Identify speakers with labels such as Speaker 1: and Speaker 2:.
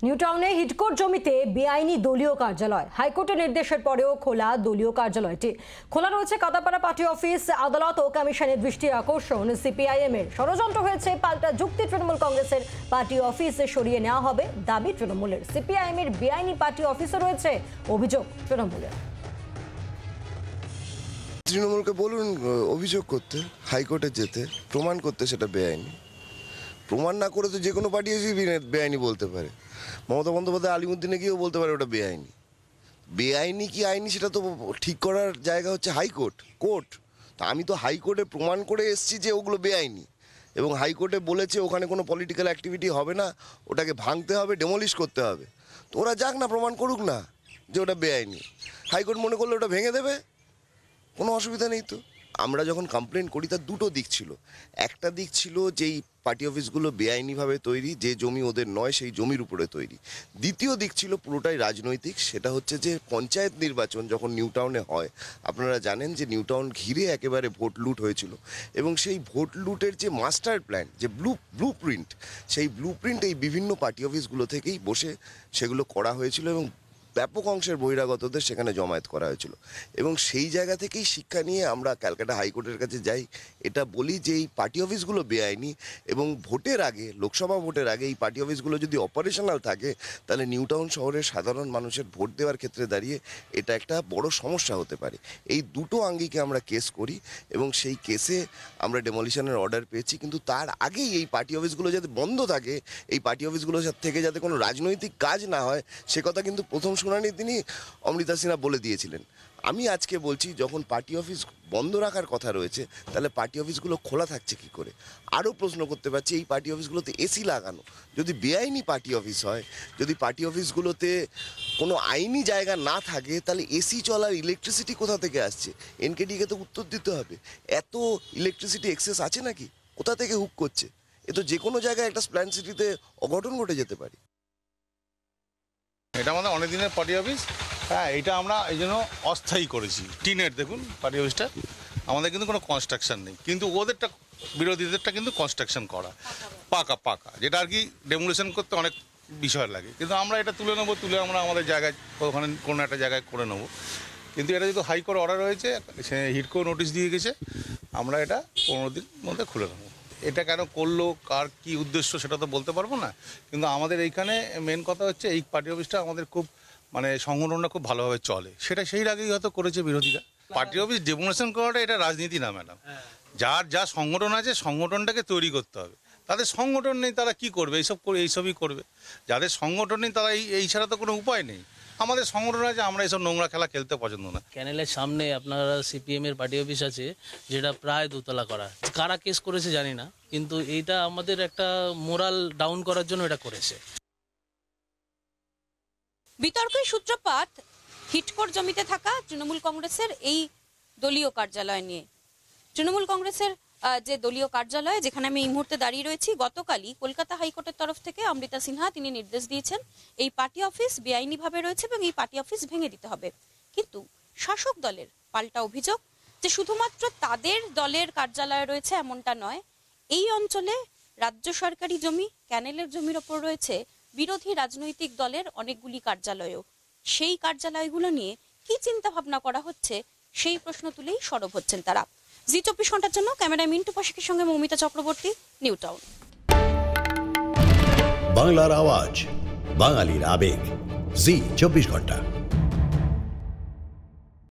Speaker 1: নিউটাউনে হিডকোর জমিতে বেআইনি দলীয় কার্যালয়। হাইকোর্টের নির্দেশের পরেও খোলা দলীয় কার্যালয়টি। খোলা রয়েছে কাদাপাড়া পার্টি অফিস। আদালত ও কমিশনের দৃষ্টির আকর্ষণ, সিপিআইএম এর ষড়যন্ত্র হয়েছে পাল্টা যুক্তি তৃণমূল কংগ্রেসের পার্টি অফিস সরিয়ে নেওয়া হবে দাবি তৃণমূলের। সিপিআইএম এর বেআইনি পার্টি অফিসও রয়েছে অভিযোগ তৃণমূলের।
Speaker 2: তৃণমূলকে বলুন অভিযোগ করতে, হাইকোর্টে যেতে, প্রমাণ করতে সেটা বেআইনি। প্রমাণ না করে তো যে কোনো পার্টি এসে বেআইনি বলতে পারে। মমতা বন্দ্যোপাধ্যায় আলিমুদ্দিনে গিয়েও বলতে পারে ওটা বেআইনি। বেআইনি কি আইনি সেটা তো ঠিক করার জায়গা হচ্ছে হাইকোর্ট, কোর্ট। তা আমি তো হাইকোর্টে প্রমাণ করে এসেছি যে ওগুলো বেআইনি, এবং হাইকোর্টে বলেছে ওখানে কোনো পলিটিক্যাল অ্যাক্টিভিটি হবে না, ওটাকে ভাঙতে হবে, ডেমলিশ করতে হবে। তো ওরা যাক না, প্রমাণ করুক না যে ওটা বেআইনি। হাইকোর্ট মনে করলে ওটা ভেঙে দেবে, কোনো অসুবিধা নেই। তো আমরা যখন কমপ্লেন করি তার দুটো দিক ছিল। একটা দিক ছিল যেই পার্টি অফিসগুলো বেআইনিভাবে তৈরি, যে জমি ওদের নয় সেই জমির উপরে তৈরি। দ্বিতীয় দিক ছিল পুরোটাই রাজনৈতিক। সেটা হচ্ছে যে পঞ্চায়েত নির্বাচন যখন নিউটাউনে হয়, আপনারা জানেন যে নিউটাউন ঘিরে একেবারে ভোট লুট হয়েছিল, এবং সেই ভোট লুটের যে মাস্টার প্ল্যান, যে ব্লু প্রিন্ট, সেই ব্লু প্রিন্ট এই বিভিন্ন পার্টি অফিসগুলো থেকেই বসে সেগুলো করা হয়েছিল, এবং ব্যাপক অংশের বহিরাগতদের সেখানে জমায়েত করা হয়েছিল। এবং সেই জায়গা থেকেই শিক্ষা নিয়ে আমরা ক্যালকাটা হাইকোর্টের কাছে যাই, এটা বলি যে এই পার্টি অফিসগুলো বেআইনি, এবং ভোটের আগে, লোকসভা ভোটের আগে এই পার্টি অফিসগুলো যদি অপারেশনাল থাকে তাহলে নিউটাউন শহরের সাধারণ মানুষের ভোট দেওয়ার ক্ষেত্রে দাঁড়িয়ে এটা একটা বড় সমস্যা হতে পারে। এই দুটো আঙ্গিকে আমরা কেস করি, এবং সেই কেসে আমরা ডেমলিশনের অর্ডার পেয়েছি। কিন্তু তার আগেই এই পার্টি অফিসগুলো যাতে বন্ধ থাকে, এই পার্টি অফিসগুলো থেকে যাতে কোনো রাজনৈতিক কাজ না হয়, সে কথা কিন্তু প্রথম শুনানির দিনই অমৃতা সিনহা বলে দিয়েছিলেন। আমি আজকে বলছি, যখন পার্টি অফিস বন্ধ রাখার কথা রয়েছে তাহলে পার্টি অফিসগুলো খোলা থাকছে কি করে? আরও প্রশ্ন করতে পারছি, এই পার্টি অফিসগুলোতে এসি লাগানো যদি বেআইনি পার্টি অফিস হয়, যদি পার্টি অফিসগুলোতে কোনো আইনি জায়গা না থাকে, তাহলে এসি চলার ইলেকট্রিসিটি কোথা থেকে আসছে? এনকেডিকে তো উত্তর দিতে হবে। এত ইলেকট্রিসিটি এক্সেস আছে নাকি? কোথা থেকে হুক করছে? এ তো যে কোনো জায়গায় একটা প্ল্যান সিটিতে অঘটন ঘটে যেতে পারে।
Speaker 3: এটা আমাদের অনেক দিনের পার্টি অফিস। হ্যাঁ, এটা আমরা এই জন্য অস্থায়ী করেছি। টিনের দেখুন পার্টি অফিসটা, আমাদের কিন্তু কোনো কনস্ট্রাকশন নেই, কিন্তু ওদেরটা, বিরোধীদেরটা কিন্তু কনস্ট্রাকশন করা, পাকা পাকা, যেটা আর কি ডেমোলিশন করতে অনেক বিষয় লাগে। কিন্তু আমরা এটা তুলে নেবো, তুলে আমরা আমাদের জায়গায় ওখানে কোনো একটা জায়গায় করে নেবো। কিন্তু এটা যেহেতু হাইকোর্ট অর্ডার হয়েছে, সে হিডকো নোটিশ দিয়ে গেছে, আমরা এটা 15 দিন মধ্যে খুলে নেবো। এটা কেন করলো, কার কি উদ্দেশ্য সেটা তো বলতে পারবো না, কিন্তু আমাদের এইখানে মেন কথা হচ্ছে এই পার্টি অফিসটা আমাদের খুব সংগঠনটা খুব ভালোভাবে চলে, সেটা সেই আগেই হয়তো করেছে বিরোধীরা। পার্টি অফিস ডেমোলিশন করাটা এটা রাজনীতি না ম্যাডাম। যার যা সংগঠন আছে সংগঠনটাকে তৈরি করতে হবে। তাদের সংগঠন নেই, তারা কি করবে? এইসবই করবে। যাদের সংগঠন নেই তারা এই ছাড়া তো কোনো উপায় নেই। আমাদের সংগঠন আছে, আমরা এইসব নোংরা খেলা খেলতে পছন্দ না।
Speaker 4: ক্যানেলের সামনে আপনারা সিপিএম এর পার্টি অফিস আছে, যেটা প্রায় 2 তলা করা। কারা কেস করেছে জানি না, কিন্তু এইটা আমাদের একটা মোরাল ডাউন করার জন্য এটা করেছে।
Speaker 5: বিতর্কের সূত্রপাত হিডকোর জমিতে থাকা তৃণমূল কংগ্রেসের এই দলীয় কার্যালয় নিয়ে। তৃণমূল কংগ্রেসের যে দলীয় কার্যালয়, যেখানে আমি এই মুহূর্তে দাঁড়িয়ে রয়েছি, গতকালই কলকাতা হাইকোর্টের তরফ থেকে অমৃতা সিনহা তিনি নির্দেশ দিয়েছেন এই পার্টি অফিস বেআইনিভাবে রয়েছে এবং এই পার্টি অফিস ভেঙে দিতে হবে। কিন্তু শাসক দলের পাল্টা অভিযোগ যে শুধুমাত্র তাদের দলের কার্যালয় রয়েছে এমনটা নয়, এই অঞ্চলে রাজ্য সরকারি জমি, ক্যানেলের জমির ওপর রয়েছে বিরোধী রাজনৈতিক দলের অনেকগুলি কার্যালয়ও। সেই কার্যালয়গুলো নিয়ে কি চিন্তা ভাবনা করা হচ্ছে সেই প্রশ্ন তুলেই সরব হচ্ছেন তারা। জি 24 ঘন্টার জন্য ক্যামেরায় মিন্টু পাশিকের সঙ্গে মৌমিতা চক্রবর্তী, নিউটাউন।
Speaker 6: বাংলার আওয়াজ, বাঙালির আবেগ, জি 24 ঘন্টা।